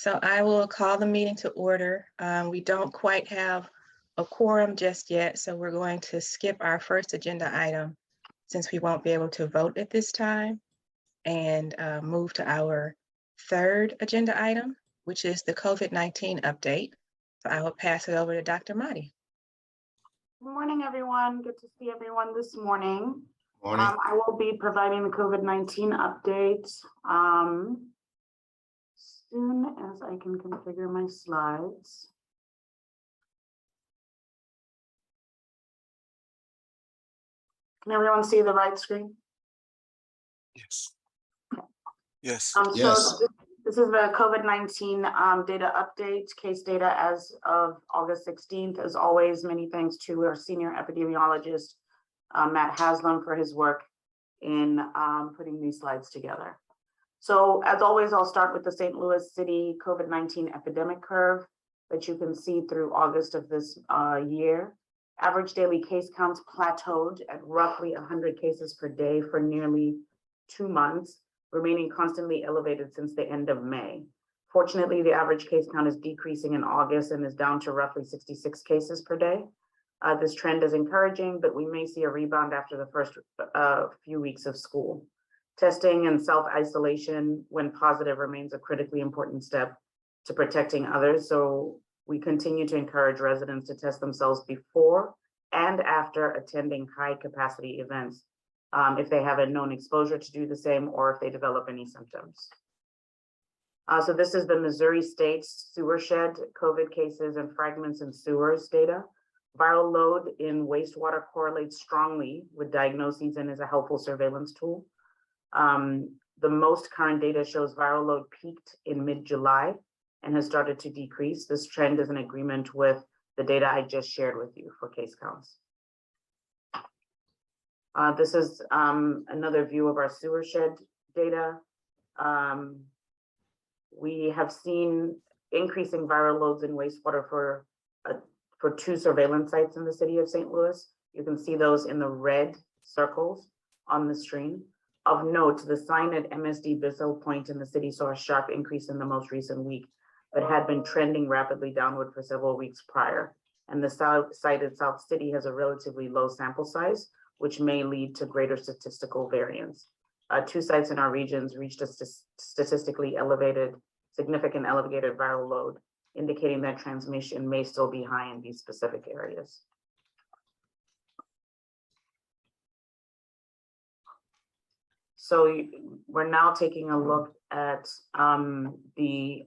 So I will call the meeting to order. We don't quite have a quorum just yet, so we're going to skip our first agenda item since we won't be able to vote at this time, and move to our third agenda item, which is the COVID-19 update. So I will pass it over to Dr. Mahdi. Good morning, everyone. Good to see everyone this morning. Morning. I will be providing the COVID-19 update soon as I can configure my slides. Can everyone see the right screen? Yes. Yes. So this is the COVID-19 data update, case data as of August 16th. As always, many thanks to our senior epidemiologist, Matt Haslam, for his work in putting these slides together. So as always, I'll start with the St. Louis City COVID-19 epidemic curve that you can see through August of this year. Average daily case counts plateaued at roughly 100 cases per day for nearly 2 months, remaining constantly elevated since the end of May. Fortunately, the average case count is decreasing in August and is down to roughly 66 cases per day. This trend is encouraging, but we may see a rebound after the first few weeks of school. Testing and self-isolation when positive remains a critically important step to protecting others. So we continue to encourage residents to test themselves before and after attending high capacity events, if they have a known exposure to do the same or if they develop any symptoms. So this is the Missouri State sewer shed COVID cases and fragments in sewers data. Viral load in wastewater correlates strongly with diagnoses and is a helpful surveillance tool. The most current data shows viral load peaked in mid-July and has started to decrease. This trend is in agreement with the data I just shared with you for case counts. This is another view of our sewer shed data. We have seen increasing viral loads in wastewater for 2 surveillance sites in the city of St. Louis. You can see those in the red circles on the screen. Of note, the sign at MSD Bissell Point in the city saw a sharp increase in the most recent week, but had been trending rapidly downward for several weeks prior. And the site at South City has a relatively low sample size, which may lead to greater statistical variance. 2 sites in our regions reached a statistically significant elevated viral load, indicating that transmission may still be high in these specific areas. So we're now taking a look at the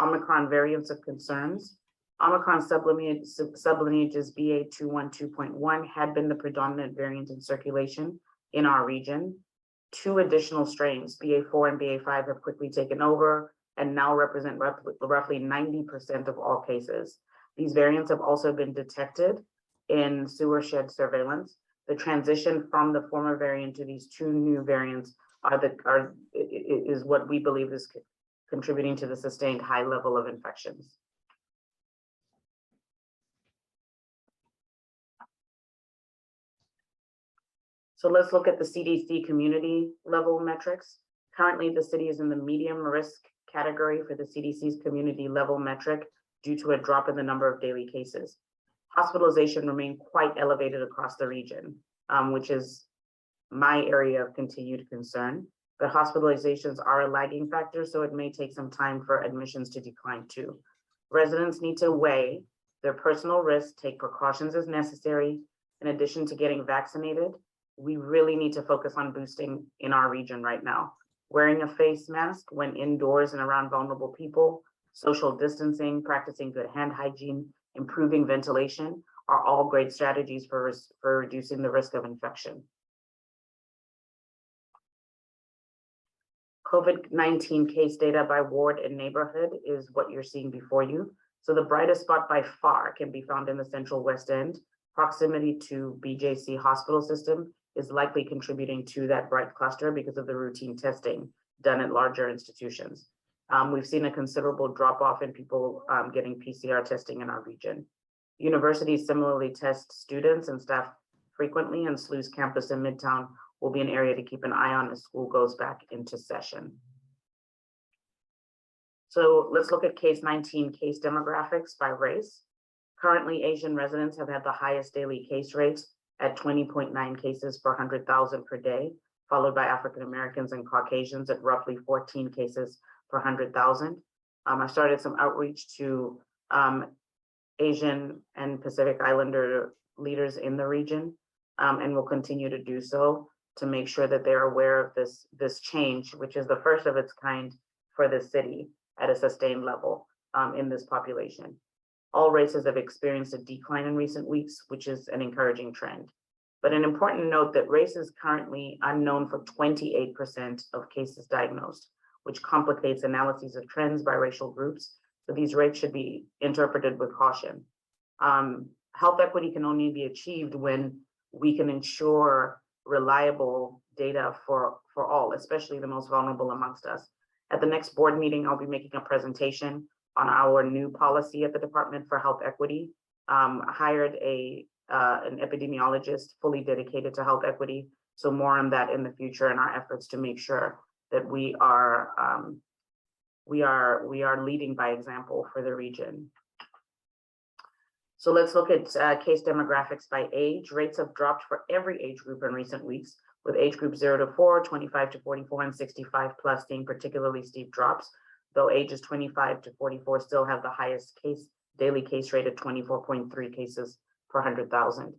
Omicron variants of concerns. Omicron sublineages BA.212.1 had been the predominant variant in circulation in our region. 2 additional strains, BA.4 and BA.5, have quickly taken over and now represent roughly 90% of all cases. These variants have also been detected in sewer shed surveillance. The transition from the former variant to these 2 new variants is what we believe is contributing to the sustained high level of infections. So let's look at the CDC community level metrics. Currently, the city is in the medium risk category for the CDC's community level metric due to a drop in the number of daily cases. Hospitalization remained quite elevated across the region, which is my area of continued concern. But hospitalizations are a lagging factor, so it may take some time for admissions to decline too. Residents need to weigh their personal risk, take precautions as necessary. In addition to getting vaccinated, we really need to focus on boosting in our region right now. Wearing a face mask when indoors and around vulnerable people, social distancing, practicing good hand hygiene, improving ventilation are all great strategies for reducing the risk of infection. COVID-19 case data by ward and neighborhood is what you're seeing before you. So the brightest spot by far can be found in the Central West End. Proximity to BJC hospital system is likely contributing to that bright cluster because of the routine testing done at larger institutions. We've seen a considerable drop off in people getting PCR testing in our region. Universities similarly test students and staff frequently, and SLU's campus in Midtown will be an area to keep an eye on as school goes back into session. So let's look at case 19, case demographics by race. Currently, Asian residents have had the highest daily case rates at 20.9 cases per 100,000 per day, followed by African Americans and Caucasians at roughly 14 cases per 100,000. I started some outreach to Asian and Pacific Islander leaders in the region, and will continue to do so to make sure that they're aware of this change, which is the first of its kind for the city at a sustained level in this population. All races have experienced a decline in recent weeks, which is an encouraging trend. But an important note that race is currently unknown for 28% of cases diagnosed, which complicates analyses of trends by racial groups. So these rates should be interpreted with caution. Health equity can only be achieved when we can ensure reliable data for all, especially the most vulnerable amongst us. At the next board meeting, I'll be making a presentation on our new policy at the Department for Health Equity. Hired an epidemiologist fully dedicated to health equity. So more on that in the future in our efforts to make sure that we are leading by example for the region. So let's look at case demographics by age. Rates have dropped for every age group in recent weeks, with age group 0 to 4, 25 to 44, and 65 plus seeing particularly steep drops, though ages 25 to 44 still have the highest daily case rate at 24.3 cases per 100,000.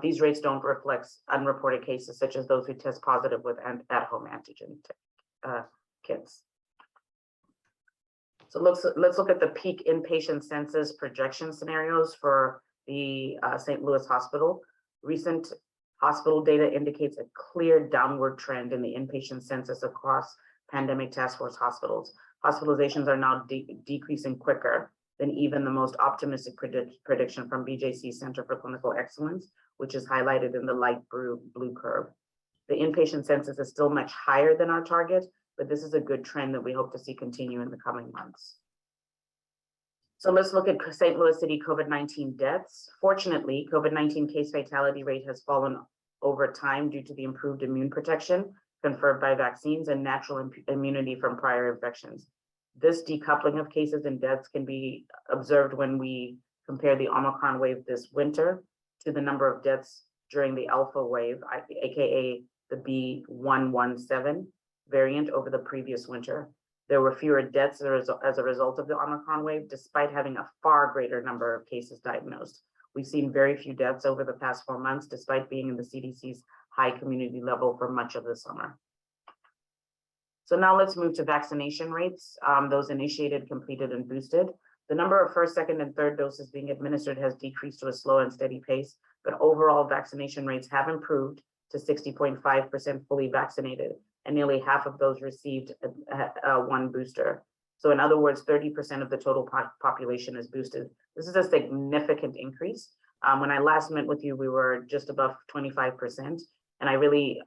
These rates don't reflect unreported cases such as those who test positive with at-home antigen kits. So let's look at the peak inpatient census projection scenarios for the St. Louis Hospital. Recent hospital data indicates a clear downward trend in the inpatient census across pandemic task force hospitals. Hospitalizations are now decreasing quicker than even the most optimistic prediction from BJC Center for Clinical Excellence, which is highlighted in the light blue curve. The inpatient census is still much higher than our target, but this is a good trend that we hope to see continue in the coming months. So let's look at St. Louis City COVID-19 deaths. Fortunately, COVID-19 case fatality rate has fallen over time due to the improved immune protection conferred by vaccines and natural immunity from prior infections. This decoupling of cases and deaths can be observed when we compare the Omicron wave this winter to the number of deaths during the Alpha wave, aka the B117 variant over the previous winter. There were fewer deaths as a result of the Omicron wave, despite having a far greater number of cases diagnosed. We've seen very few deaths over the past 4 months, despite being in the CDC's high community level for much of the summer. So now let's move to vaccination rates, those initiated, completed, and boosted. The number of first, second, and third doses being administered has decreased to a slow and steady pace, but overall vaccination rates have improved to 60.5% fully vaccinated, and nearly half of those received one booster. So in other words, 30% of the total population is boosted. This is a significant increase. When I last met with you, we were just above 25%. And I really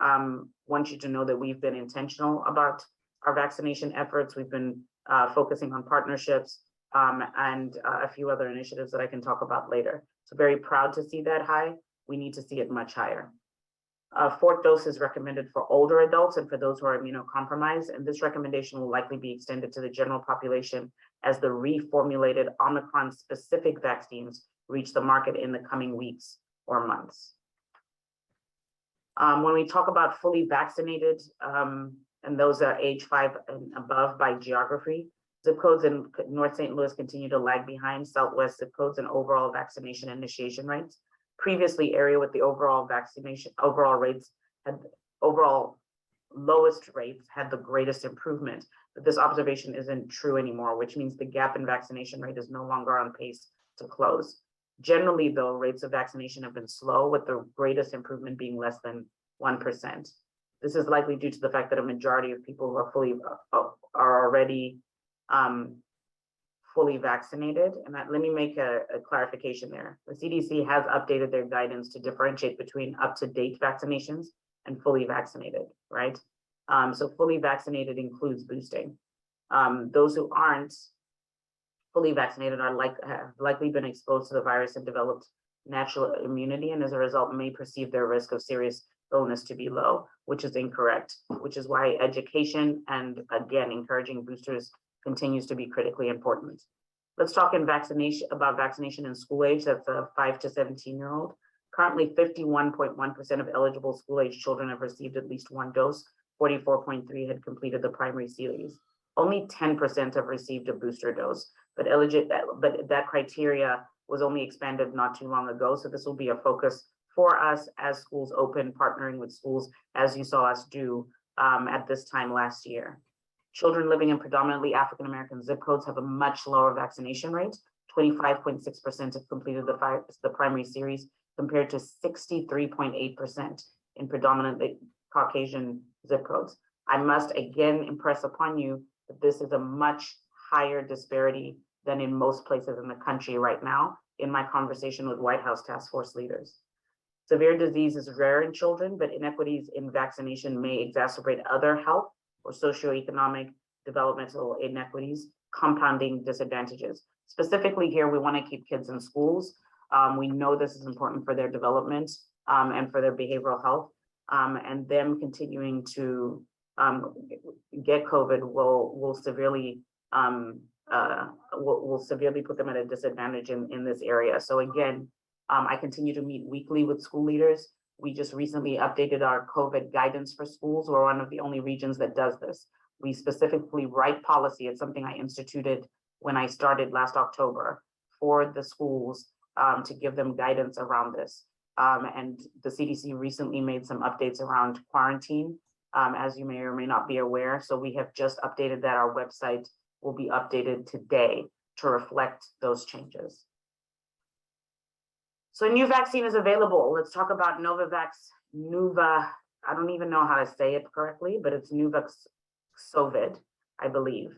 want you to know that we've been intentional about our vaccination efforts. We've been focusing on partnerships and a few other initiatives that I can talk about later. So very proud to see that high. We need to see it much higher. Fourth dose is recommended for older adults and for those who are immunocompromised, and this recommendation will likely be extended to the general population as the reformulated Omicron-specific vaccines reach the market in the coming weeks or months. When we talk about fully vaccinated, and those are age 5 and above by geography, zip codes in North St. Louis continue to lag behind Southwest zip codes and overall vaccination initiation rates. Previously, area with the overall lowest rates had the greatest improvement, but this observation isn't true anymore, which means the gap in vaccination rate is no longer on pace to close. Generally, though, rates of vaccination have been slow, with the greatest improvement being less than 1%. This is likely due to the fact that a majority of people who are already fully vaccinated. And let me make a clarification there. The CDC has updated their guidance to differentiate between up-to-date vaccinations and fully vaccinated, right? So fully vaccinated includes boosting. Those who aren't fully vaccinated have likely been exposed to the virus and developed natural immunity, and as a result may perceive their risk of serious illness to be low, which is incorrect, which is why education and, again, encouraging boosters continues to be critically important. Let's talk about vaccination in school age. That's a 5 to 17-year-old. Currently, 51.1% of eligible school age children have received at least one dose. 44.3% had completed the primary series. Only 10% have received a booster dose, but that criteria was only expanded not too long ago. So this will be a focus for us as schools open, partnering with schools, as you saw us do at this time last year. Children living in predominantly African-American zip codes have a much lower vaccination rate. 25.6% have completed the primary series compared to 63.8% in predominantly Caucasian zip codes. I must again impress upon you that this is a much higher disparity than in most places in the country right now in my conversation with White House task force leaders. Severe disease is rare in children, but inequities in vaccination may exacerbate other health or socioeconomic developmental inequities, compounding disadvantages. Specifically here, we want to keep kids in schools. We know this is important for their development and for their behavioral health, and them continuing to get COVID will severely put them at a disadvantage in this area. So again, I continue to meet weekly with school leaders. We just recently updated our COVID guidance for schools. We're one of the only regions that does this. We specifically write policy. It's something I instituted when I started last October for the schools to give them guidance around this. And the CDC recently made some updates around quarantine, as you may or may not be aware. So we have just updated that. Our website will be updated today to reflect those changes. So a new vaccine is available. Let's talk about Novavax, I don't even know how to say it correctly, but it's Nuvaxovid, I believe.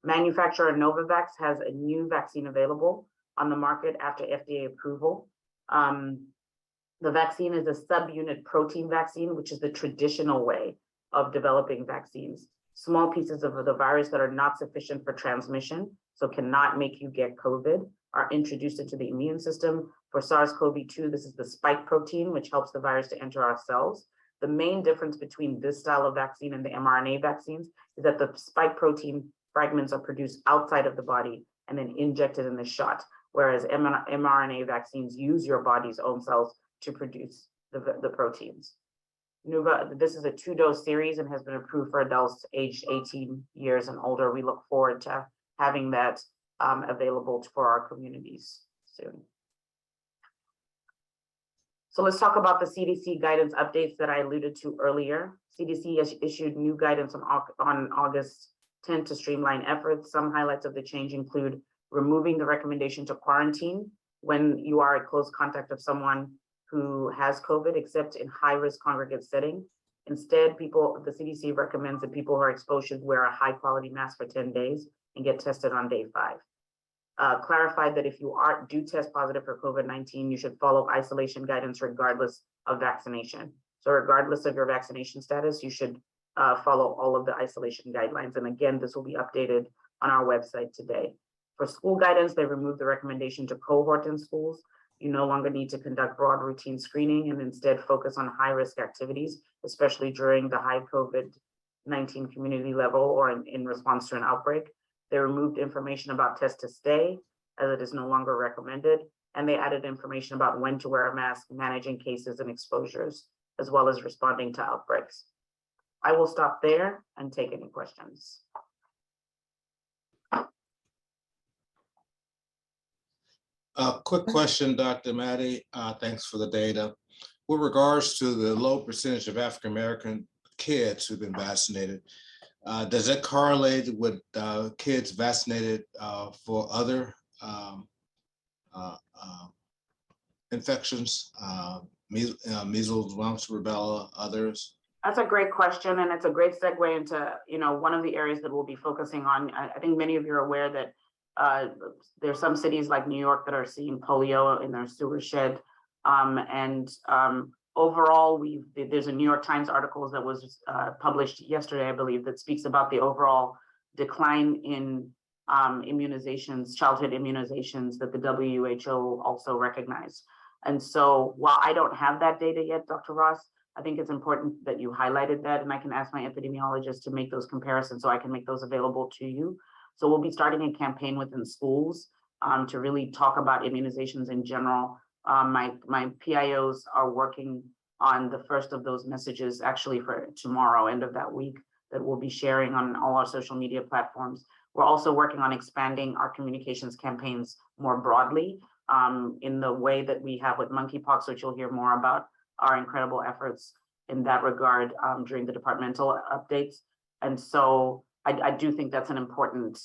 Manufacturer Novavax has a new vaccine available on the market after FDA approval. The vaccine is a subunit protein vaccine, which is the traditional way of developing vaccines. Small pieces of the virus that are not sufficient for transmission, so cannot make you get COVID, are introduced into the immune system. For SARS-CoV-2, this is the spike protein, which helps the virus to enter our cells. The main difference between this style of vaccine and the mRNA vaccines is that the spike protein fragments are produced outside of the body and then injected in the shot, whereas mRNA vaccines use your body's own cells to produce the proteins. This is a 2-dose series and has been approved for adults aged 18 years and older. We look forward to having that available for our communities soon. So let's talk about the CDC guidance updates that I alluded to earlier. CDC has issued new guidance on August 10 to streamline efforts. Some highlights of the change include removing the recommendation to quarantine when you are a close contact of someone who has COVID, except in high-risk congregate setting. Instead, the CDC recommends that people who are exposed should wear a high-quality mask for 10 days and get tested on day 5. Clarified that if you do test positive for COVID-19, you should follow isolation guidance regardless of vaccination. So regardless of your vaccination status, you should follow all of the isolation guidelines. And again, this will be updated on our website today. For school guidance, they removed the recommendation to cohort in schools. You no longer need to conduct broad routine screening and instead focus on high-risk activities, especially during the high COVID-19 community level or in response to an outbreak. They removed information about test to stay, as it is no longer recommended, and they added information about when to wear a mask, managing cases and exposures, as well as responding to outbreaks. I will stop there and take any questions. Quick question, Dr. Maddie. Thanks for the data. With regards to the low percentage of African-American kids who've been vaccinated, does that correlate with kids vaccinated for other infections, measles, mumps, rubella, others? That's a great question, and it's a great segue into one of the areas that we'll be focusing on. I think many of you are aware that there's some cities like New York that are seeing polio in their sewer shed, overall, there's a New York Times article that was published yesterday, I believe, that speaks about the overall decline in immunizations, childhood immunizations that the WHO also recognized. And so while I don't have that data yet, Dr. Ross, I think it's important that you highlighted that, and I can ask my epidemiologist to make those comparisons so I can make those available to you. So we'll be starting a campaign within schools to really talk about immunizations in general. My PIOs are working on the first of those messages actually for tomorrow, end of that week, that we'll be sharing on all our social media platforms. We're also working on expanding our communications campaigns more broadly in the way that we have with monkeypox, which you'll hear more about our incredible efforts in that regard during the departmental updates. And so I do think that's an important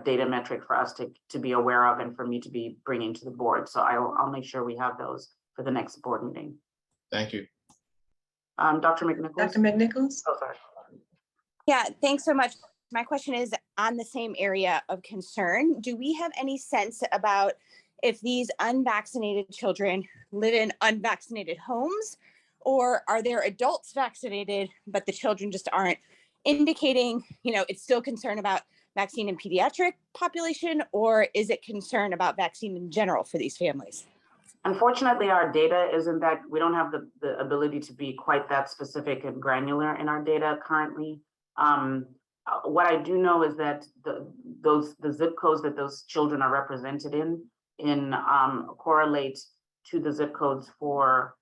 data metric for us to be aware of and for me to be bringing to the board. So I'll make sure we have those for the next board meeting. Thank you. Dr. McNichols? Dr. McNichols? Oh, sorry. Yeah, thanks so much. My question is on the same area of concern. Do we have any sense about if these unvaccinated children live in unvaccinated homes, or are there adults vaccinated, but the children just aren't, indicating, it's still concern about vaccine in pediatric population, or is it concern about vaccine in general for these families? Unfortunately, our data isn't that, we don't have the ability to be quite that specific and granular in our data currently. What I do know is that the zip codes that those children are represented in correlate to the zip codes for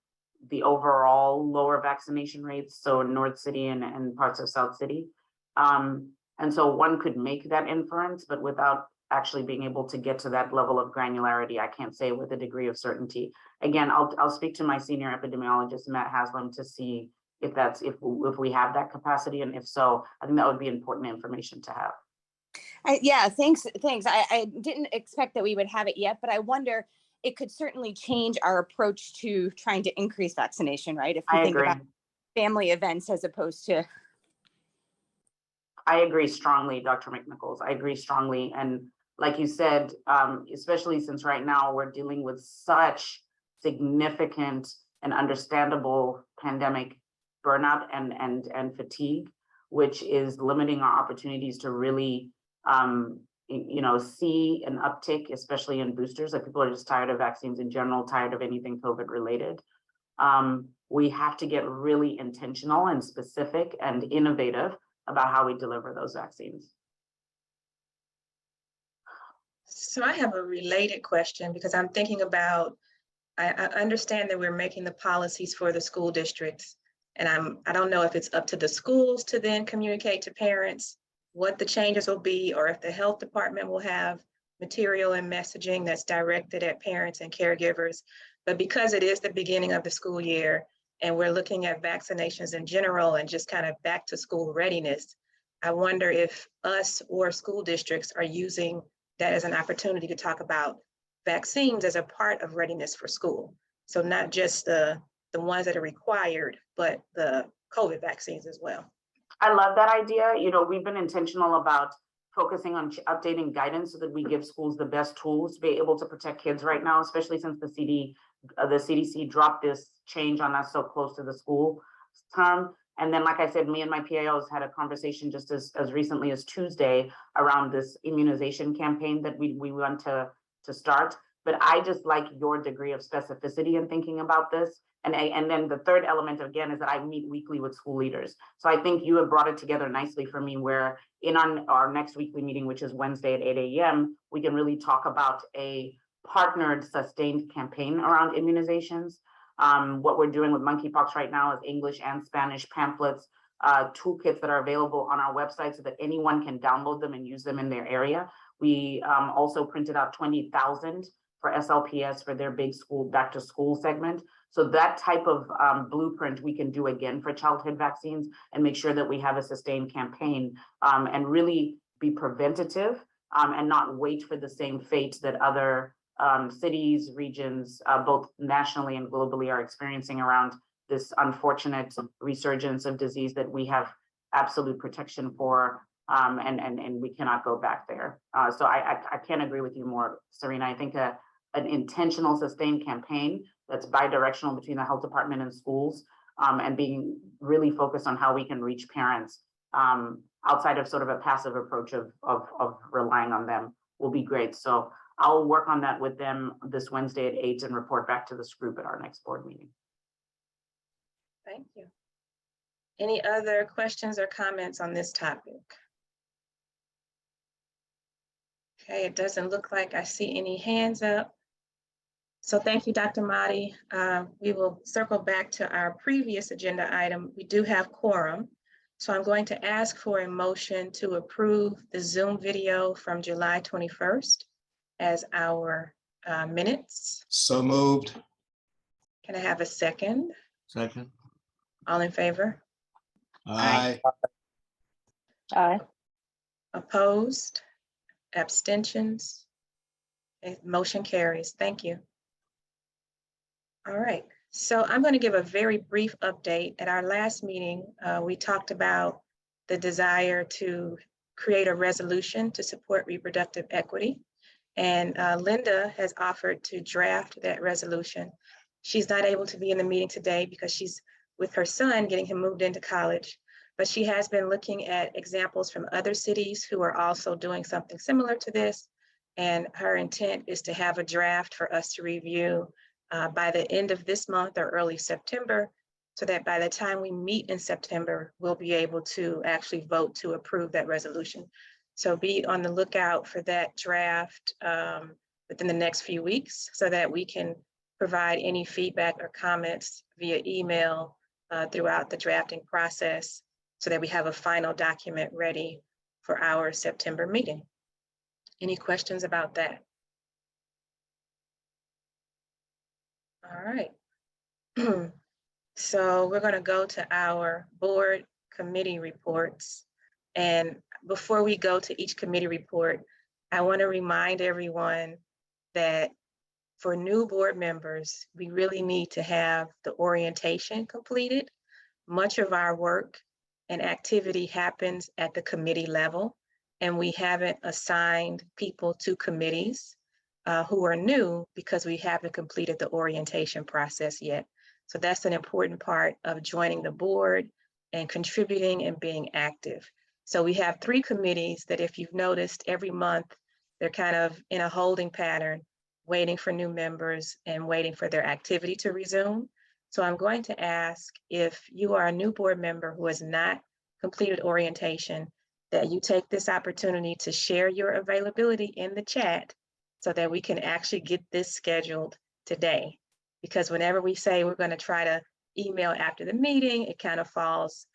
the overall lower vaccination rates, so North City and parts of South City. And so one could make that inference, but without actually being able to get to that level of granularity, I can't say with a degree of certainty. Again, I'll speak to my senior epidemiologist, Matt Haslam, to see if we have that capacity, and if so, I think that would be important information to have. Yeah, thanks. I didn't expect that we would have it yet, but I wonder, it could certainly change our approach to trying to increase vaccination, right? If we think about family events as opposed to. I agree strongly, Dr. McNichols. I agree strongly. And like you said, especially since right now we're dealing with such significant and understandable pandemic burnout and fatigue, which is limiting our opportunities to really see an uptick, especially in boosters. Like, people are just tired of vaccines in general, tired of anything COVID related. We have to get really intentional and specific and innovative about how we deliver those vaccines. So I have a related question, because I'm thinking about, I understand that we're making the policies for the school districts, and I don't know if it's up to the schools to then communicate to parents what the changes will be, or if the health department will have material and messaging that's directed at parents and caregivers. But because it is the beginning of the school year and we're looking at vaccinations in general and just kind of back to school readiness, I wonder if us or school districts are using that as an opportunity to talk about vaccines as a part of readiness for school. So not just the ones that are required, but the COVID vaccines as well. I love that idea. We've been intentional about focusing on updating guidance so that we give schools the best tools to be able to protect kids right now, especially since the CDC dropped this change on us so close to the school term. And then, like I said, me and my PIOs had a conversation just as recently as Tuesday around this immunization campaign that we want to start. But I just like your degree of specificity in thinking about this. And then the third element, again, is that I meet weekly with school leaders. So I think you have brought it together nicely for me, where in our next weekly meeting, which is Wednesday at 8 a.m., we can really talk about a partnered, sustained campaign around immunizations. What we're doing with monkeypox right now is English and Spanish pamphlets, toolkits that are available on our website so that anyone can download them and use them in their area. We also printed out 20,000 for SLPS for their big school back to school segment. So that type of blueprint we can do again for childhood vaccines and make sure that we have a sustained campaign and really be preventative and not wait for the same fate that other cities, regions, both nationally and globally are experiencing around this unfortunate resurgence of disease that we have absolute protection for, and we cannot go back there. So I can't agree with you more, Serena. I think an intentional, sustained campaign that's bi-directional between the health department and schools, and being really focused on how we can reach parents outside of sort of a passive approach of relying on them will be great. So I'll work on that with them this Wednesday at 8 and report back to this group at our next board meeting. Thank you. Any other questions or comments on this topic? Okay, it doesn't look like I see any hands up. So thank you, Dr. Mahdi. We will circle back to our previous agenda item. We do have quorum. So I'm going to ask for a motion to approve the Zoom video from July 21st as our minutes. So moved. Can I have a second? Second. All in favor? Aye. Aye. Opposed? Abstentions? Okay, motion carries. Thank you. All right, so I'm going to give a very brief update. At our last meeting, we talked about the desire to create a resolution to support reproductive equity. And Linda has offered to draft that resolution. She's not able to be in the meeting today because she's with her son getting him moved into college, but she has been looking at examples from other cities who are also doing something similar to this. And her intent is to have a draft for us to review by the end of this month or early September, so that by the time we meet in September, we'll be able to actually vote to approve that resolution. So be on the lookout for that draft within the next few weeks so that we can provide any feedback or comments via email throughout the drafting process so that we have a final document ready for our September meeting. Any questions about that? All right. So we're going to go to our board committee reports. And before we go to each committee report, I want to remind everyone that for new board members, we really need to have the orientation completed. Much of our work and activity happens at the committee level, and we haven't assigned people to committees who are new because we haven't completed the orientation process yet. So that's an important part of joining the board and contributing and being active. So we have 3 committees that, if you've noticed, every month, they're kind of in a holding pattern, waiting for new members and waiting for their activity to resume. So I'm going to ask, if you are a new board member who has not completed orientation, that you take this opportunity to share your availability in the chat so that we can actually get this scheduled today. Because whenever we say we're going to try to email after the meeting, it kind of falls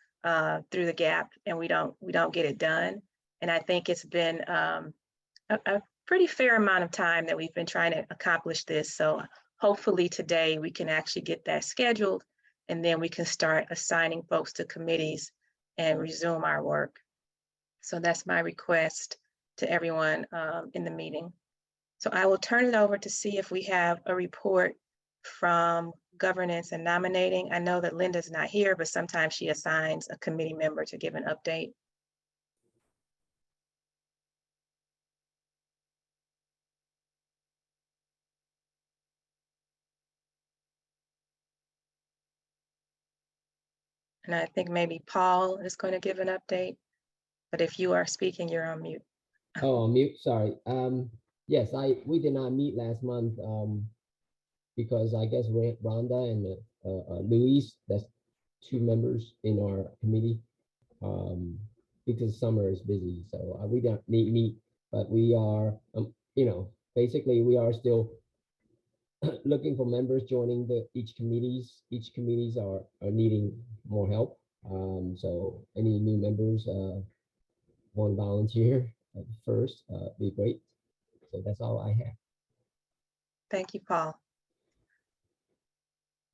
through the gap and we don't get it done. And I think it's been a pretty fair amount of time that we've been trying to accomplish this. So hopefully today we can actually get that scheduled, and then we can start assigning folks to committees and resume our work. So that's my request to everyone in the meeting. So I will turn it over to see if we have a report from governance and nominating. I know that Linda's not here, but sometimes she assigns a committee member to give an update. And I think maybe Paul is going to give an update, but if you are speaking, you're on mute. Oh, on mute, sorry. Yes, we did not meet last month because I guess Rhonda and Luis, that's 2 members in our committee, because summer is busy, so we don't meet, but we are, basically we are still looking for members joining each committees. Each committees are needing more help. So any new members want to volunteer first, be great. So that's all I have. Thank you, Paul.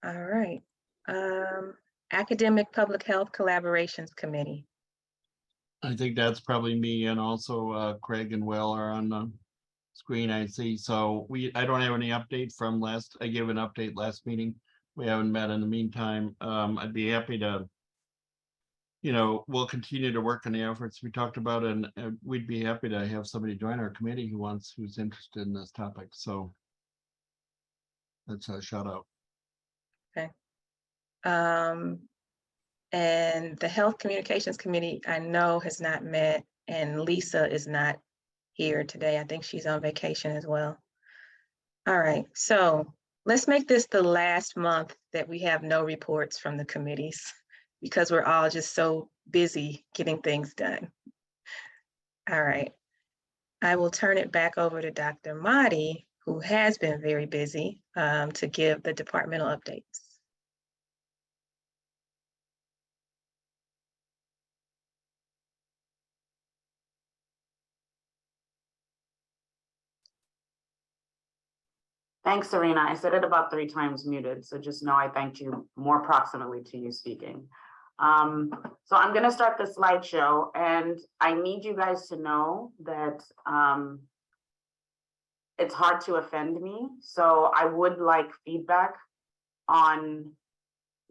All right. Academic Public Health Collaborations Committee. I think that's probably me, and also Craig and Will are on the screen, I see. So I don't have any update from I gave an update last meeting. We haven't met in the meantime. I'd be happy to, we'll continue to work on the efforts we talked about, and we'd be happy to have somebody join our committee who's interested in this topic. So that's a shout out. Okay. And the Health Communications Committee, I know, has not met, and Lisa is not here today. I think she's on vacation as well. All right, so let's make this the last month that we have no reports from the committees, because we're all just so busy getting things done. All right. I will turn it back over to Dr. Mahdi, who has been very busy, to give the departmental updates. Thanks, Serena. I said it about 3 times muted, so just know I thanked you more proximally to you speaking. So I'm going to start the slideshow, and I need you guys to know that it's hard to offend me. So I would like feedback on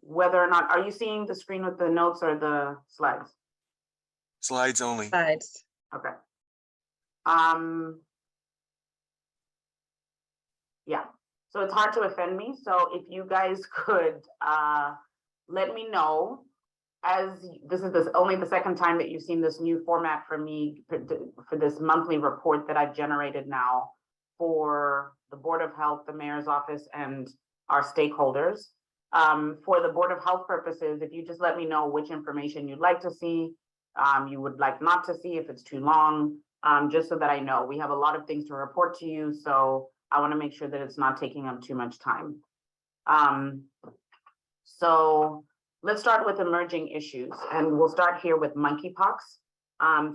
whether or not, are you seeing the screen with the notes or the slides? Slides only. Slides. Okay. Yeah, so it's hard to offend me. So if you guys could let me know, as this is only the second time that you've seen this new format for me for this monthly report that I've generated now for the Board of Health, the Mayor's Office, and our stakeholders. For the Board of Health purposes, if you just let me know which information you'd like to see, you would like not to see if it's too long, just so that I know. We have a lot of things to report to you, so I want to make sure that it's not taking up too much time. So let's start with emerging issues, and we'll start here with monkeypox.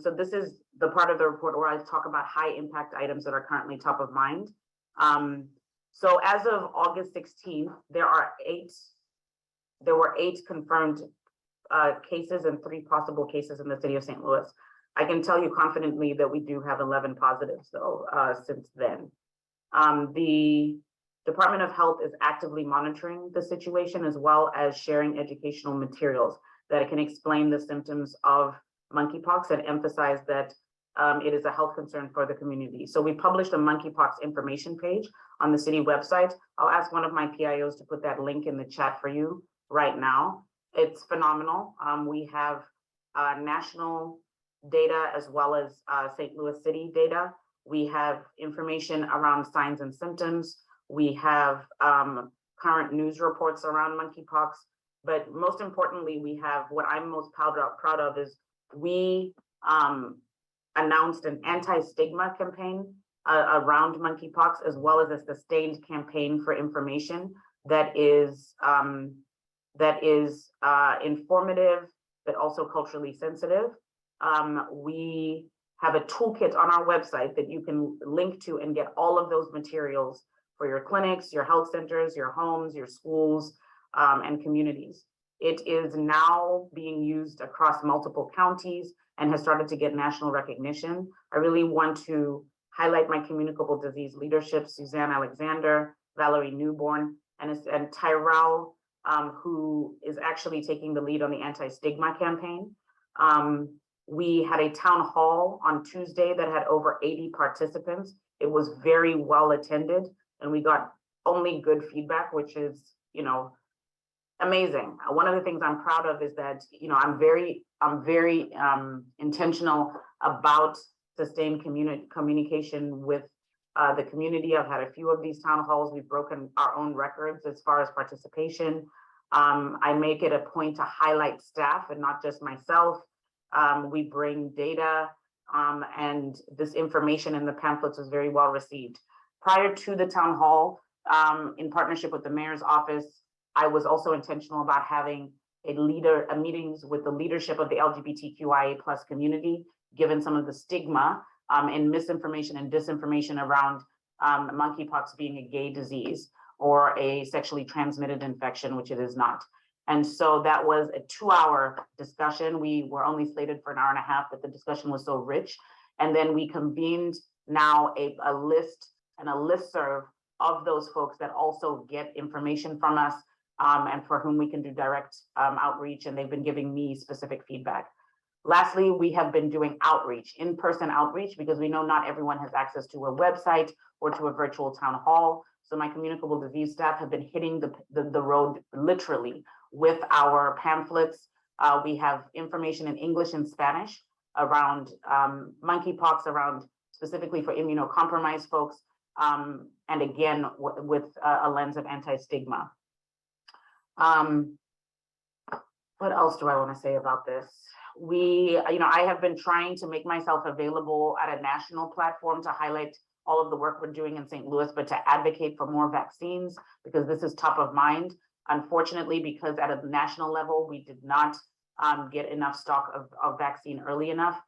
So this is the part of the report where I talk about high impact items that are currently top of mind. So as of August 16th, there were 8 confirmed cases and 3 possible cases in the city of St. Louis. I can tell you confidently that we do have 11 positives though since then. The Department of Health is actively monitoring the situation as well as sharing educational materials that can explain the symptoms of monkeypox and emphasize that it is a health concern for the community. So we published a monkeypox information page on the city website. I'll ask one of my PIOs to put that link in the chat for you right now. It's phenomenal. We have national data as well as St. Louis City data. We have information around signs and symptoms. We have current news reports around monkeypox. But most importantly, we have what I'm most proud of is we announced an anti-stigma campaign around monkeypox, as well as a sustained campaign for information that is informative, but also culturally sensitive. We have a toolkit on our website that you can link to and get all of those materials for your clinics, your health centers, your homes, your schools, and communities. It is now being used across multiple counties and has started to get national recognition. I really want to highlight my communicable disease leadership, Suzanne Alexander, Valerie Newborn, and Tyrell, who is actually taking the lead on the anti-stigma campaign. We had a town hall on Tuesday that had over 80 participants. It was very well attended, and we got only good feedback, which is, amazing. One of the things I'm proud of is that, I'm very intentional about sustained communication with the community. I've had a few of these town halls. We've broken our own records as far as participation. I make it a point to highlight staff and not just myself. We bring data, and this information in the pamphlets was very well received. Prior to the town hall, in partnership with the mayor's office, I was also intentional about having meetings with the leadership of the LGBTQIA+ community, given some of the stigma and misinformation and disinformation around monkeypox being a gay disease or a sexually transmitted infection, which it is not. And so that was a 2-hour discussion. We were only slated for an hour and a half, but the discussion was so rich. And then we convened now a list and a listserv of those folks that also get information from us and for whom we can do direct outreach. And they've been giving me specific feedback. Lastly, we have been doing outreach, in-person outreach, because we know not everyone has access to a website or to a virtual town hall. So my communicable disease staff have been hitting the road literally with our pamphlets. We have information in English and Spanish around monkeypox, around specifically for immunocompromised folks, and again, with a lens of anti-stigma. What else do I want to say about this? I have been trying to make myself available at a national platform to highlight all of the work we're doing in St. Louis, but to advocate for more vaccines because this is top of mind. Unfortunately, because at a national level, we did not get enough stock of vaccine early enough.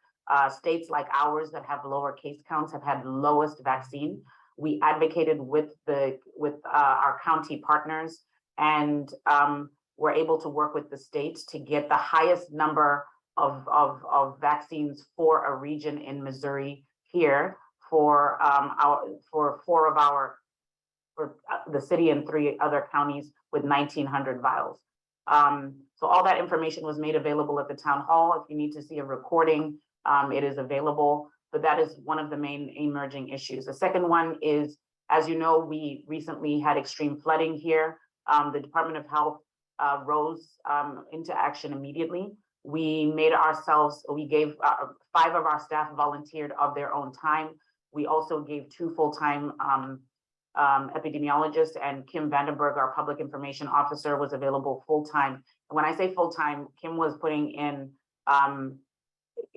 States like ours that have lower case counts have had lowest vaccine. We advocated with our county partners and we're able to work with the states to get the highest number of vaccines for a region in Missouri here for the city and 3 other counties with 1,900 vials. So all that information was made available at the town hall. If you need to see a recording, it is available, but that is one of the main emerging issues. The second one is, as you know, we recently had extreme flooding here. The Department of Health rose into action immediately. We gave 5 of our staff volunteered of their own time. We also gave 2 full-time epidemiologists, and Kim Vandenberg, our public information officer, was available full-time. And when I say full-time, Kim was putting in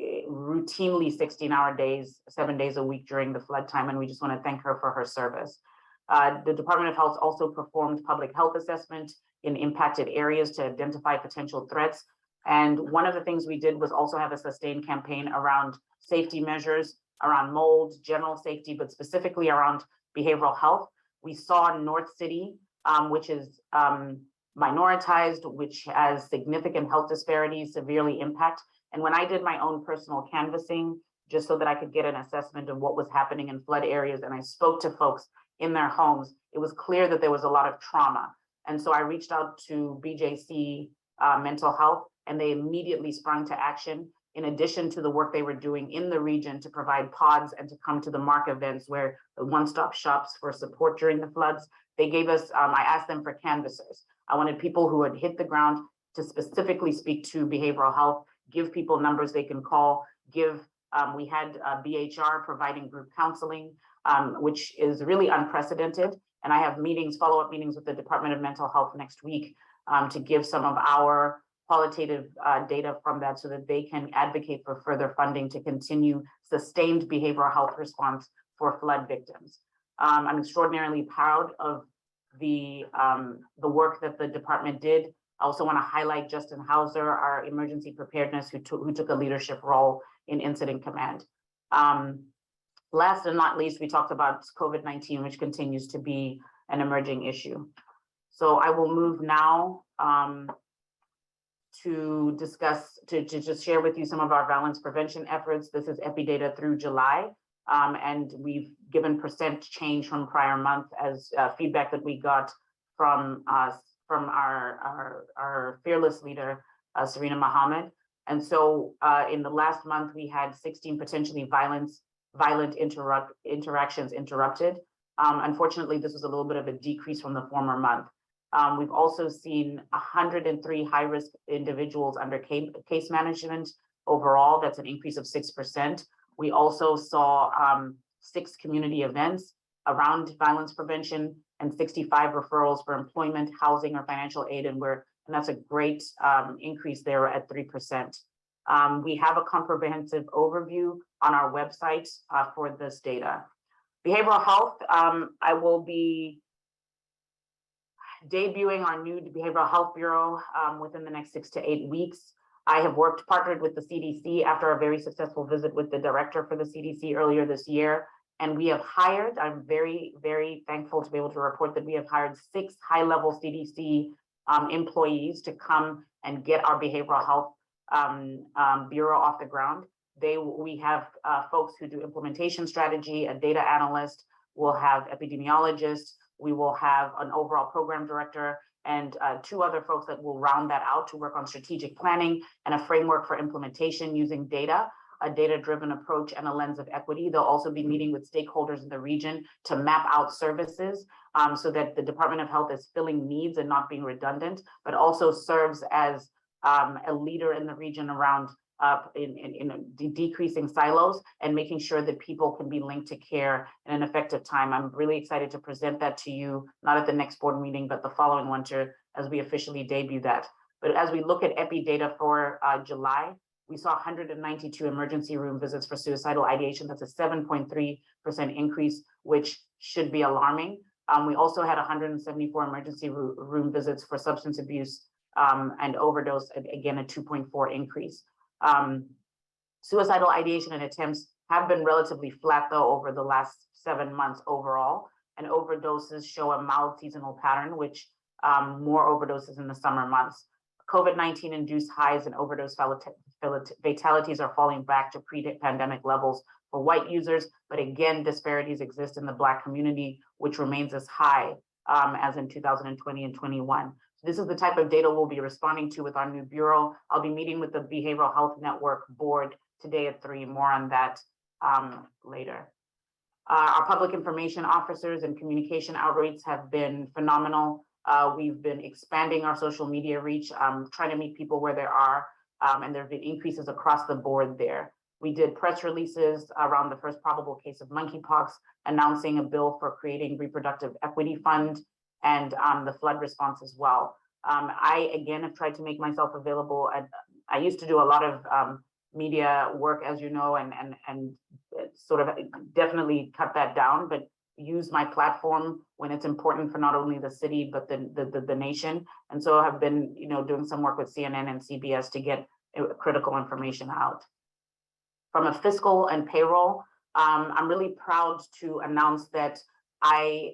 routinely 16-hour days, 7 days a week during the flood time, and we just want to thank her for her service. The Department of Health also performed public health assessment in impacted areas to identify potential threats. And one of the things we did was also have a sustained campaign around safety measures, around mold, general safety, but specifically around behavioral health. We saw North City, which is minoritized, which has significant health disparities, severely impact. And when I did my own personal canvassing, just so that I could get an assessment of what was happening in flood areas, and I spoke to folks in their homes, it was clear that there was a lot of trauma. And so I reached out to BJC Mental Health, and they immediately sprung to action, in addition to the work they were doing in the region to provide pods and to come to the MARC events, where the one-stop shops for support during the floods. They gave us, I asked them for canvassers. I wanted people who had hit the ground to specifically speak to behavioral health, give people numbers they can call, we had BHR providing group counseling, which is really unprecedented. And I have follow-up meetings with the Department of Mental Health next week to give some of our qualitative data from that so that they can advocate for further funding to continue sustained behavioral health response for flood victims. I'm extraordinarily proud of the work that the department did. I also want to highlight Justin Hauser, our emergency preparedness, who took a leadership role in incident command. Last and not least, we talked about COVID-19, which continues to be an emerging issue. So I will move now to just share with you some of our violence prevention efforts. This is EpiData through July, and we've given percent change from prior month as feedback that we got from our fearless leader, Serena Mohammed. And so in the last month, we had 16 potentially violent interactions interrupted. Unfortunately, this was a little bit of a decrease from the former month. We've also seen 103 high-risk individuals under case management overall. That's an increase of 6%. We also saw 6 community events around violence prevention and 65 referrals for employment, housing, or financial aid, and that's a great increase there at 3%. We have a comprehensive overview on our website for this data. Behavioral health, I will be debuting our new Behavioral Health Bureau within the next 6 to 8 weeks. I have partnered with the CDC after a very successful visit with the director for the CDC earlier this year. And we have hired, I'm very, very thankful to be able to report that we have hired 6 high-level CDC employees to come and get our behavioral health bureau off the ground. We have folks who do implementation strategy, a data analyst, we'll have epidemiologists, we will have an overall program director, and 2 other folks that will round that out to work on strategic planning and a framework for implementation using data, a data-driven approach and a lens of equity. They'll also be meeting with stakeholders in the region to map out services so that the Department of Health is filling needs and not being redundant, but also serves as a leader in the region around decreasing silos and making sure that people can be linked to care in an effective time. I'm really excited to present that to you, not at the next board meeting, but the following one as we officially debut that. But as we look at EpiData for July, We saw 192 emergency room visits for suicidal ideation. That's a 7.3% increase, which should be alarming. We also had 174 emergency room visits for substance abuse and overdose, again, a 2.4 increase. Suicidal ideation and attempts have been relatively flat though over the last 7 months overall, and overdoses show a mild seasonal pattern, which more overdoses in the summer months. COVID-19 induced highs in overdose fatalities are falling back to pre-pandemic levels for white users, but again, disparities exist in the Black community, which remains as high as in 2020 and 21. This is the type of data we'll be responding to with our new bureau. I'll be meeting with the Behavioral Health Network board today at 3, more on that later. Our public information officers and communication outreach have been phenomenal. We've been expanding our social media reach, trying to meet people where they are, and there have been increases across the board there. We did press releases around the first probable case of monkeypox, announcing a bill for creating reproductive equity fund and the flood response as well. I, again, have tried to make myself available. I used to do a lot of media work, as you know, and sort of definitely cut that down, but use my platform when it's important for not only the city, but the nation. And so I've been, doing some work with CNN and CBS to get critical information out. From a fiscal and payroll, I'm really proud to announce that I,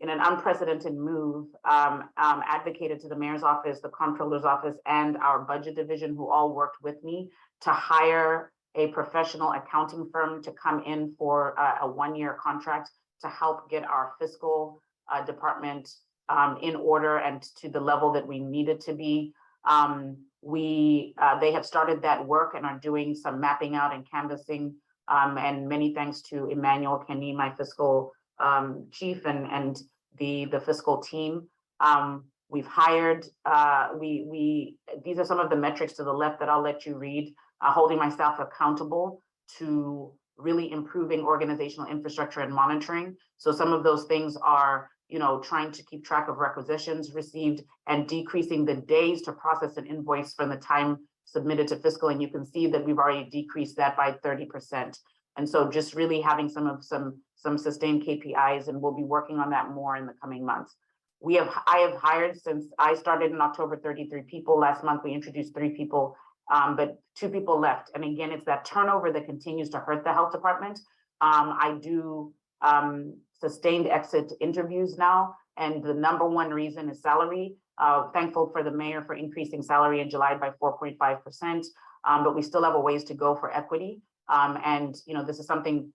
in an unprecedented move, advocated to the mayor's office, the comptroller's office, and our budget division, who all worked with me, to hire a professional accounting firm to come in for a 1-year contract to help get our fiscal department in order and to the level that we needed to be. They have started that work and are doing some mapping out and canvassing, and many thanks to Emmanuel Kenny, my fiscal chief, and the fiscal team. We've hired, these are some of the metrics to the left that I'll let you read, holding my staff accountable to really improving organizational infrastructure and monitoring. So some of those things are, trying to keep track of requisitions received and decreasing the days to process an invoice from the time submitted to fiscal. And you can see that we've already decreased that by 30%. And so just really having some sustained KPIs, and we'll be working on that more in the coming months. I have hired, since I started in October, 33 people. Last month, we introduced 3 people, but 2 people left. And again, it's that turnover that continues to hurt the health department. I do sustained exit interviews now, and the #1 reason is salary. Thankful for the mayor for increasing salary in July by 4.5%, but we still have a ways to go for equity. And this is something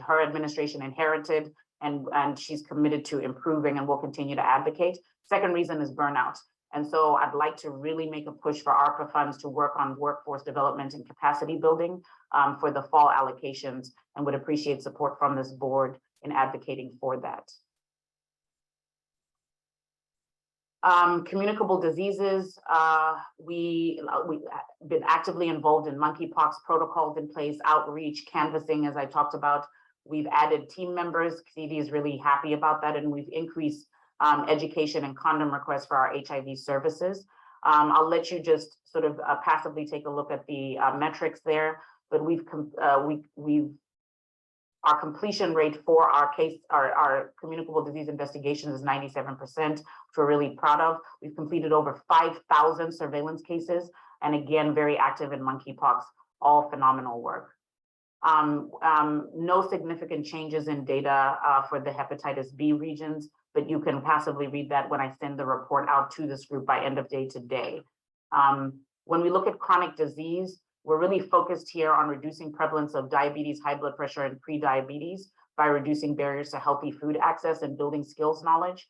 her administration inherited, and she's committed to improving, and will continue to advocate. Second reason is burnout. And so I'd like to really make a push for ARPA funds to work on workforce development and capacity building for the fall allocations, and would appreciate support from this board in advocating for that. Communicable diseases, we've been actively involved in monkeypox protocols in place, outreach, canvassing, as I talked about. We've added team members. CD is really happy about that, and we've increased education and condom requests for our HIV services. I'll let you just sort of passively take a look at the metrics there, but our completion rate for our communicable disease investigations is 97%, which we're really proud of. We've completed over 5,000 surveillance cases, and again, very active in monkeypox, all phenomenal work. No significant changes in data for the hepatitis B regions, but you can passively read that when I send the report out to this group by end of day today. When we look at chronic disease, we're really focused here on reducing prevalence of diabetes, high blood pressure, and pre-diabetes by reducing barriers to healthy food access and building skills knowledge.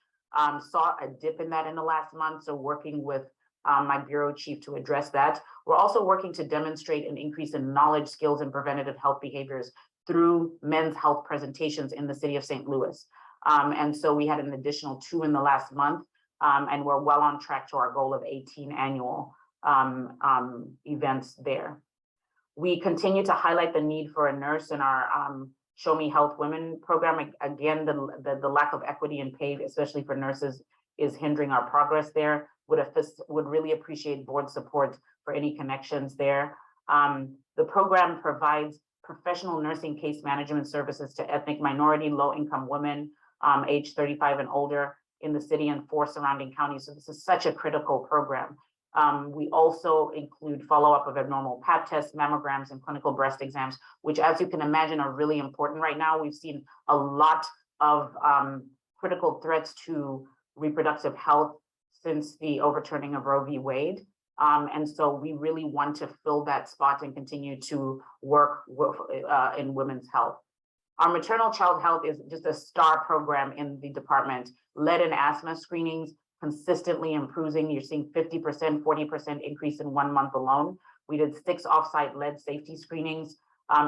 Saw a dip in that in the last month, so working with my bureau chief to address that. We're also working to demonstrate an increase in knowledge, skills, and preventative health behaviors through men's health presentations in the city of St. Louis. And so we had an additional 2 in the last month, and we're well on track to our goal of 18 annual events there. We continue to highlight the need for a nurse in our Show Me Health Women program. Again, the lack of equity in pay, especially for nurses, is hindering our progress there. Would really appreciate board support for any connections there. The program provides professional nursing case management services to ethnic minority, low-income women, age 35 and older in the city and 4 surrounding counties. So this is such a critical program. We also include follow-up of abnormal pap tests, mammograms, and clinical breast exams, which, as you can imagine, are really important right now. We've seen a lot of critical threats to reproductive health since the overturning of Roe v. Wade. And so we really want to fill that spot and continue to work in women's health. Our maternal child health is just a star program in the department. Lead and asthma screenings consistently improving. You're seeing 50%, 40% increase in 1 month alone. We did 6 offsite lead safety screenings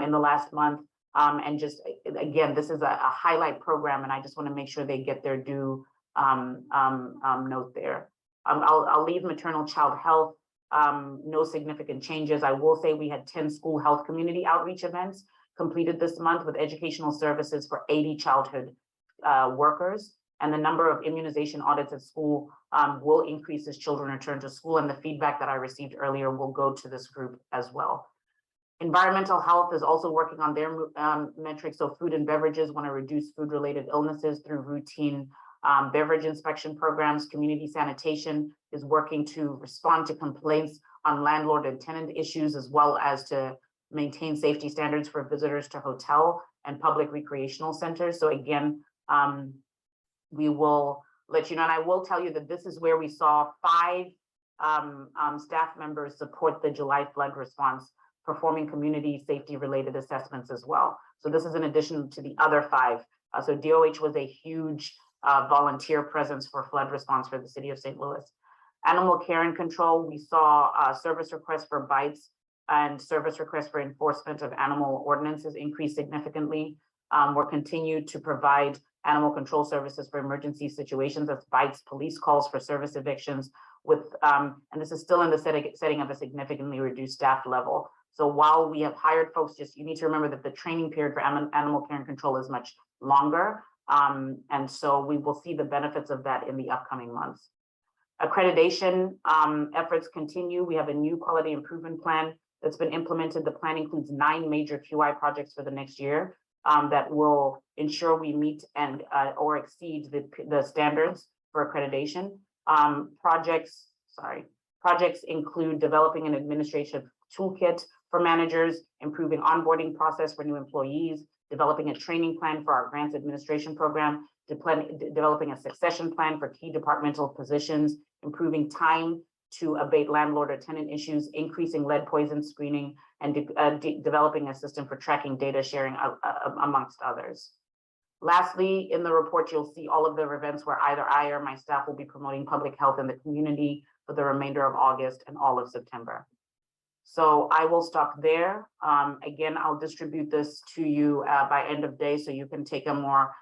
in the last month. And just, again, this is a highlight program, and I just want to make sure they get their due note there. I'll leave maternal child health. No significant changes. I will say we had 10 school health community outreach events completed this month with educational services for 80 childhood workers. And the number of immunization audits at school will increase as children return to school. And the feedback that I received earlier will go to this group as well. Environmental health is also working on their metrics. So food and beverages want to reduce food-related illnesses through routine beverage inspection programs. Community sanitation is working to respond to complaints on landlord and tenant issues, as well as to maintain safety standards for visitors to hotel and public recreational centers. So again, we will let you know, and I will tell you that this is where we saw 5 staff members support the July flood response, performing community safety related assessments as well. So this is in addition to the other 5. So DOH was a huge volunteer presence for flood response for the city of St. Louis. Animal care and control, we saw service requests for bites and service requests for enforcement of animal ordinances increase significantly. We're continued to provide animal control services for emergency situations, that's bites, police calls for service evictions with, and this is still in the setting of a significantly reduced staff level. So while we have hired folks, just you need to remember that the training period for animal care and control is much longer. And so we will see the benefits of that in the upcoming months. Accreditation efforts continue. We have a new quality improvement plan that's been implemented. The plan includes 9 major QI projects for the next year that will ensure we meet and or exceed the standards for accreditation. Projects include developing an administrative toolkit for managers, improving onboarding process for new employees, developing a training plan for our grants administration program, developing a succession plan for key departmental positions, improving time to abate landlord or tenant issues, increasing lead poison screening, and developing a system for tracking data sharing amongst others. Lastly, in the report, you'll see all of the events where either I or my staff will be promoting public health in the community for the remainder of August and all of September. So I will stop there. Again, I'll distribute this to you by end of day so you can take a more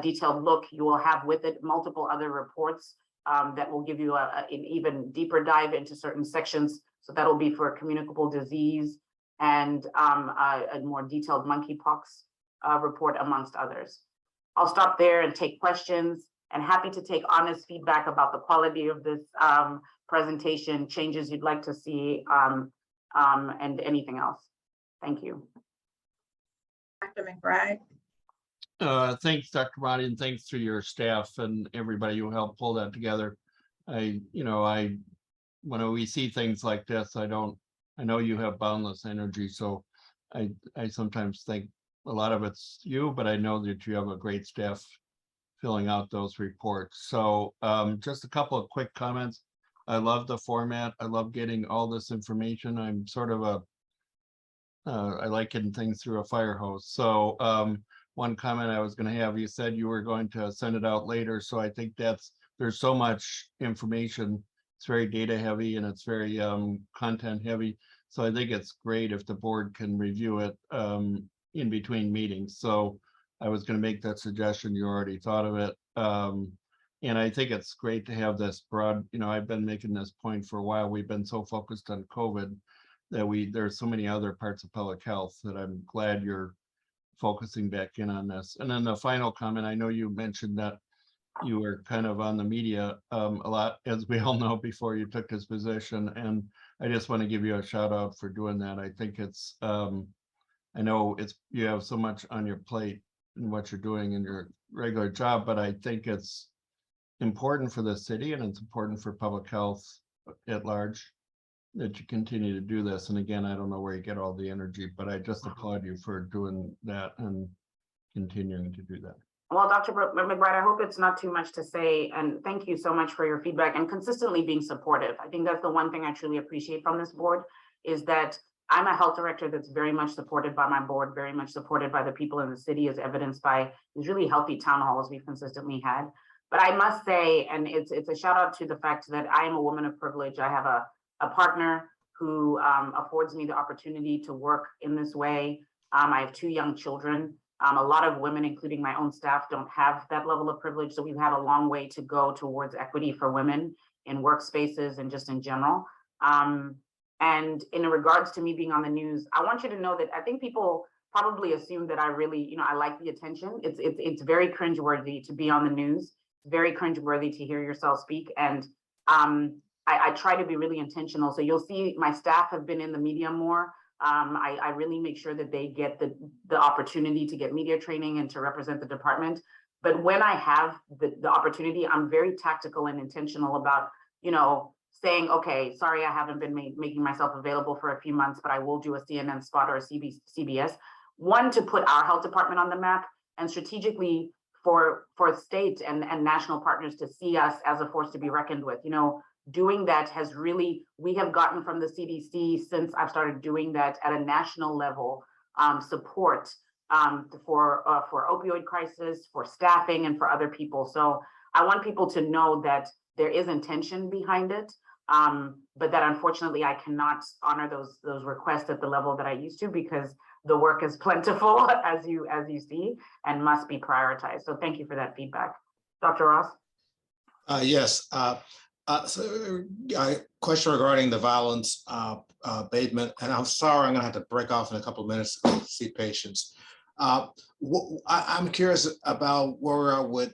detailed look. You will have with it multiple other reports that will give you an even deeper dive into certain sections. So that'll be for communicable disease and a more detailed monkeypox report amongst others. I'll stop there and take questions, and happy to take honest feedback about the quality of this presentation, changes you'd like to see, and anything else. Thank you. Dr. McBride. Thanks, Dr. Mahdi, and thanks to your staff and everybody who helped pull that together. When we see things like this, I know you have boundless energy, so I sometimes think a lot of it's you, but I know that you have a great staff filling out those reports. So just a couple of quick comments. I love the format. I love getting all this information. I'm sort of I like getting things through a fire hose. So one comment I was going to have, you said you were going to send it out later. So I think there's so much information. It's very data heavy and it's very content heavy. So I think it's great if the board can review it in between meetings. So I was going to make that suggestion. You already thought of it. And I think it's great to have this broad, I've been making this point for a while. We've been so focused on COVID that there's so many other parts of public health that I'm glad you're focusing back in on this. And then the final comment, I know you mentioned that you were kind of on the media a lot, as we all know, before you took this position. And I just want to give you a shout out for doing that. I think it's, I know you have so much on your plate and what you're doing in your regular job, but I think it's important for the city and it's important for public health at large that you continue to do this. And again, I don't know where you get all the energy, but I just applaud you for doing that and continuing to do that. Well, Dr. McBride, I hope it's not too much to say, and thank you so much for your feedback and consistently being supportive. I think that's the one thing I truly appreciate from this board is that I'm a health director that's very much supported by my board, very much supported by the people in the city, as evidenced by these really healthy town halls we've consistently had. But I must say, and it's a shout out to the fact that I am a woman of privilege. I have a partner who affords me the opportunity to work in this way. I have 2 young children. A lot of women, including my own staff, don't have that level of privilege. So we've had a long way to go towards equity for women in workspaces and just in general. And in regards to me being on the news, I want you to know that I think people probably assume that I really, I like the attention. It's very cringeworthy to be on the news, very cringeworthy to hear yourself speak. And I try to be really intentional. So you'll see my staff have been in the media more. I really make sure that they get the opportunity to get media training and to represent the department. But when I have the opportunity, I'm very tactical and intentional about, saying, okay, sorry, I haven't been making myself available for a few months, but I will do a CNN spot or a CBS. One, to put our health department on the map, and strategically for state and national partners to see us as a force to be reckoned with. Doing that has really, we have gotten from the CDC since I've started doing that at a national level, support for opioid crisis, for staffing, and for other people. So I want people to know that there is intention behind it, but that unfortunately I cannot honor those requests at the level that I used to, because the work is plentiful as you see, and must be prioritized. So thank you for that feedback. Dr. Ross? Yes. Question regarding the violence abatement, and I'm sorry, I'm gonna have to break off in a couple of minutes to see patients. I'm curious about where we are with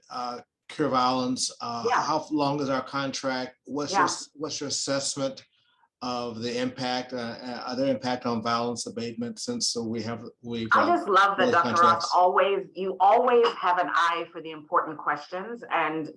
Cure Violence. Yeah. How long is our contract? What's Yeah. what's your assessment of the impact, their impact on violence abatement, since we've I just love that both Dr. Ross contracts. you always have an eye for the important questions. And,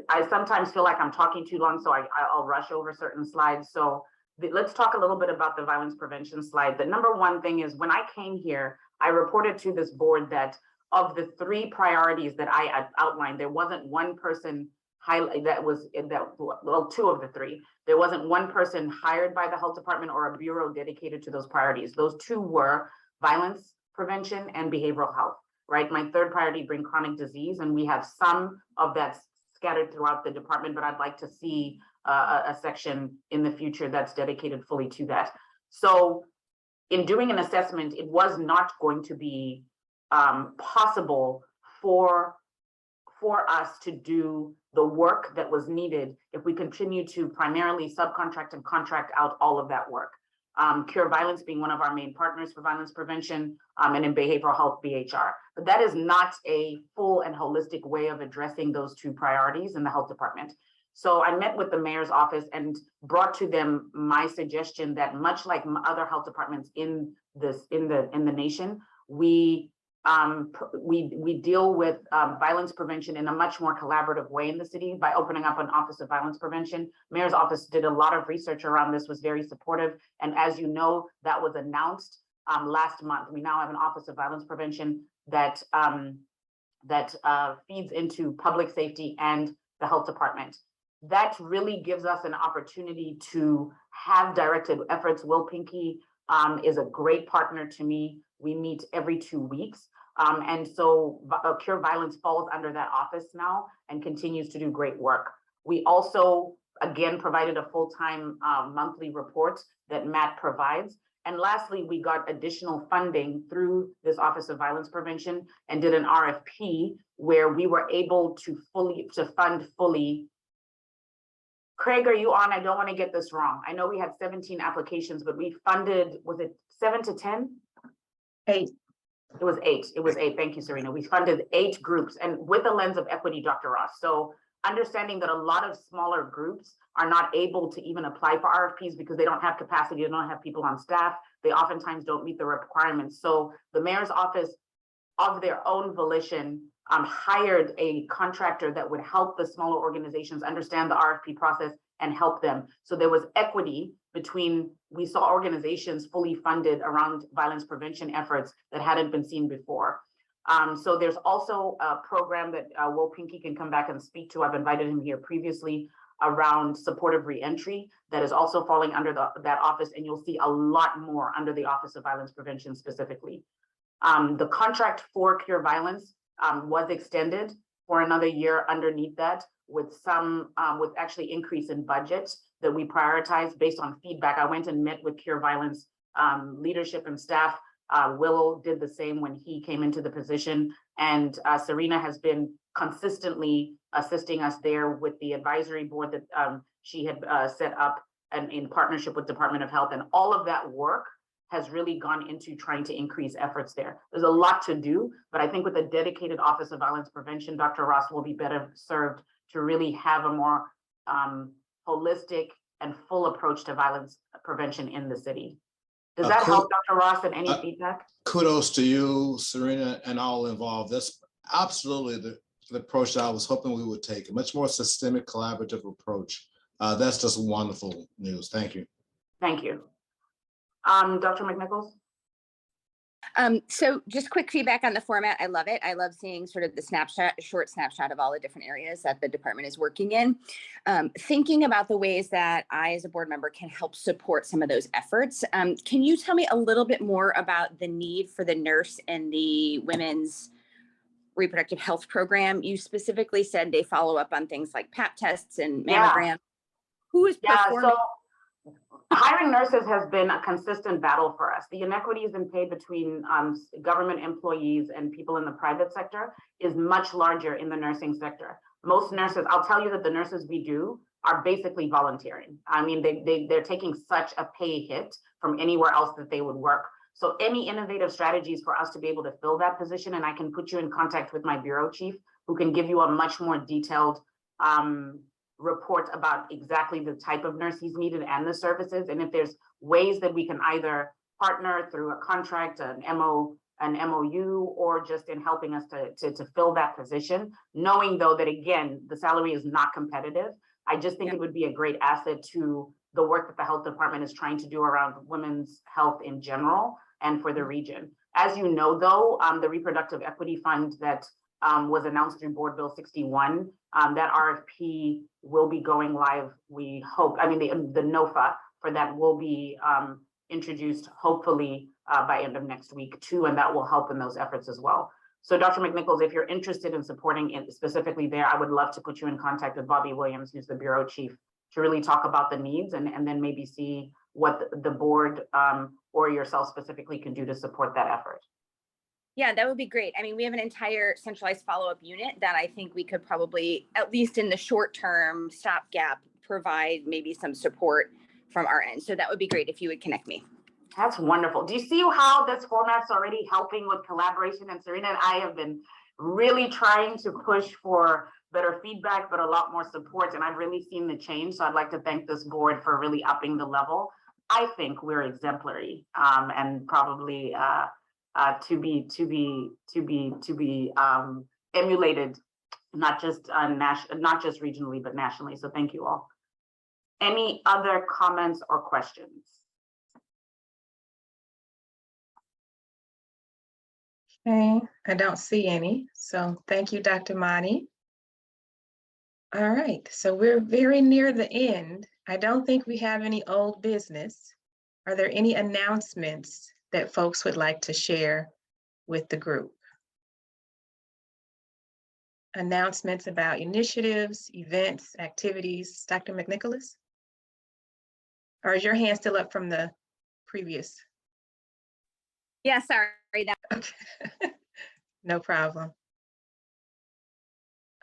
I sometimes feel like I'm talking too long, so I'll rush over certain slides. So let's talk a little bit about the violence prevention slide. The number one thing is, when I came here, I reported to this board that of the 3 priorities that I outlined, there wasn't one person well, 2 of the 3. There wasn't one person hired by the health department or a bureau dedicated to those priorities. Those 2 were violence prevention and behavioral health, right? My 3rd priority, bring chronic disease, and we have some of that scattered throughout the department, but I'd like to see a section in the future that's dedicated fully to that. So in doing an assessment, it was not going to be possible for us to do the work that was needed if we continue to primarily subcontract and contract out all of that work. Cure Violence being one of our main partners for violence prevention, and in behavioral health, BHR. But that is not a full and holistic way of addressing those 2 priorities in the health department. So I met with the mayor's office and brought to them my suggestion that, much like other health departments in the nation, we deal with violence prevention in a much more collaborative way in the city by opening up an Office of Violence Prevention. Mayor's office did a lot of research around this, was very supportive. And as you know, that was announced last month. We now have an Office of Violence Prevention that feeds into public safety and the health department. That really gives us an opportunity to have directed efforts. Will Pinky is a great partner to me. We meet every 2 weeks. And so Cure Violence falls under that office now and continues to do great work. We also, again, provided a full-time monthly report that Matt provides. And lastly, we got additional funding through this Office of Violence Prevention and did an RFP where we were able to fund fully. Craig, are you on? I don't want to get this wrong. I know we had 17 applications, but we funded, was it 7 to 10? 8. It was 8. It was 8. Thank you, Serena. We funded 8 groups, and with a lens of equity, Dr. Ross. So understanding that a lot of smaller groups are not able to even apply for RFPs because they don't have capacity, they don't have people on staff. They oftentimes don't meet the requirements. So the mayor's office, of their own volition, hired a contractor that would help the smaller organizations understand the RFP process and help them. So there was equity between, we saw organizations fully funded around violence prevention efforts that hadn't been seen before. So there's also a program that Will Pinky can come back and speak to. I've invited him here previously around supportive reentry that is also falling under that office, and you'll see a lot more under the Office of Violence Prevention specifically. The contract for Cure Violence was extended for another year underneath that, with some with actually increase in budget that we prioritized based on feedback. I went and met with Cure Violence leadership and staff. Will did the same when he came into the position, and Serena has been consistently assisting us there with the advisory board that she had set up and in partnership with Department of Health, and all of that work has really gone into trying to increase efforts there. There's a lot to do, but I think with a dedicated Office of Violence Prevention, Dr. Ross will be better served to really have a more holistic and full approach to violence prevention in the city. Does that help, Dr. Ross, and any feedback? Kudos to you, Serena, and all involved. That's absolutely the approach that I was hoping we would take, a much more systemic, collaborative approach. That's just wonderful news. Thank you. Thank you. Dr. McNichols? So just quick feedback on the format. I love it. I love seeing sort of the short snapshot of all the different areas that the department is working in. Thinking about the ways that I, as a board member, can help support some of those efforts. Can you tell me a little bit more about the need for the nurse and the women's reproductive health program? You specifically said they follow up on things like Pap tests and mammograms. Yeah. Who is performing? So hiring nurses has been a consistent battle for us. The inequities in pay between government employees and people in the private sector is much larger in the nursing sector. Most nurses, I'll tell you that the nurses we do are basically volunteering. I mean, they're taking such a pay hit from anywhere else that they would work. So any innovative strategies for us to be able to fill that position, and I can put you in contact with my bureau chief, who can give you a much more detailed report about exactly the type of nurse he's needed and the services. And if there's ways that we can either partner through a contract, an MOU, or just in helping us to fill that position, knowing though that again, the salary is not competitive. I just think it would be a great asset to the work that the health department is trying to do around women's health in general and for the region. As you know, though, the Reproductive Equity Fund that was announced through Board Bill 61, that RFP will be going live, we hope. I mean, the NOFA for that will be introduced hopefully by end of next week too, and that will help in those efforts as well. So Dr. McNichols, if you're interested in supporting it specifically there, I would love to put you in contact with Bobby Williams, who's the bureau chief, to really talk about the needs and then maybe see what the board or yourself specifically can do to support that effort. Yeah, that would be great. I mean, we have an entire centralized follow-up unit that I think we could probably, at least in the short term stopgap, provide maybe some support from our end. So that would be great if you would connect me. That's wonderful. Do you see how this format's already helping with collaboration? And Serena and I have been really trying to push for better feedback, but a lot more support. And I've really seen the change. So I'd like to thank this board for really upping the level. I think we're exemplary and probably to be emulated, not just regionally, but nationally. So thank you all. Any other comments or questions? Okay, I don't see any. So thank you, Dr. Mani. All right, so we're very near the end. I don't think we have any old business. Are there any announcements that folks would like to share with the group? Announcements about initiatives, events, activities. Dr. McNicholas? Or is your hand still up from the previous? Yeah, sorry. Okay. No problem.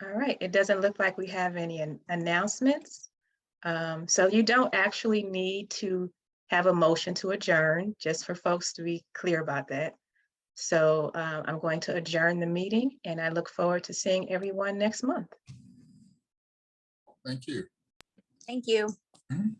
All right, it doesn't look like we have any announcements. So you don't actually need to have a motion to adjourn, just for folks to be clear about that. So I'm going to adjourn the meeting, and I look forward to seeing everyone next month. Thank you. Thank you. Mhm.